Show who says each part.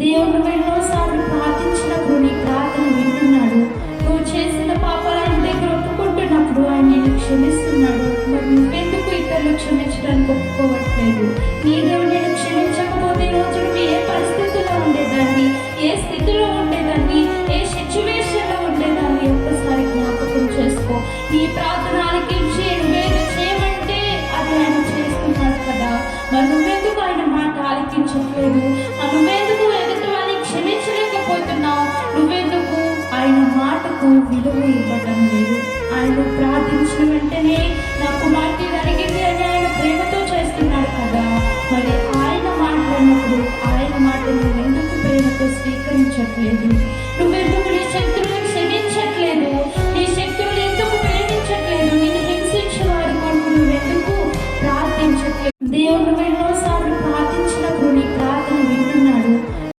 Speaker 1: దేవుడు ఎన్నోసార్లు ప్రార్థించినప్పుడు నీ ప్రార్థన వింటున్నాడు. నువ్వు చేసిన పాపాలు ఆయన దగ్గర ఒప్పుకుంటున్నప్పుడు ఆయన నిన్ను క్షమిస్తున్నాడు. మరి నువ్వెందుకు ఇతరులు క్షమించడానికి ఒప్పుకోవట్లేదు? నీ దేవుడు నేను క్షమించకపోతే ఈ రోజు నువ్వు ఏ పరిస్థితుల్లో ఉండేదాన్ని, ఏ స్థితిలో ఉండేదాన్ని, ఏ సిచ్యువేషన్లో ఉండేదాన్ని ఒక్కసారి జ్ఞాపకం చేసుకో. నీ ప్రార్థన ఆలకించి నువ్వేదో చేయమంటే అది ఆయన చేస్తున్నాడు కదా. మరి నువ్వెందుకు ఆయన మాట ఆలకించట్లేదు? నువ్వెందుకు ఎదుటి వారిని క్షమించలేకపోతున్నావు? నువ్వెందుకు ఆయన మాటకు విలువ ఇవ్వటం లేదు? ఆయన ప్రార్థించిన వెంటనే నా కుమార్తె అడిగింది అని ఆయన ప్రేమతో చేస్తున్నాడు కదా. మరి ఆయన మాట్లాడినప్పుడు ఆయన మాట నువ్వెందుకు ప్రేమతో స్వీకరించట్లేదు?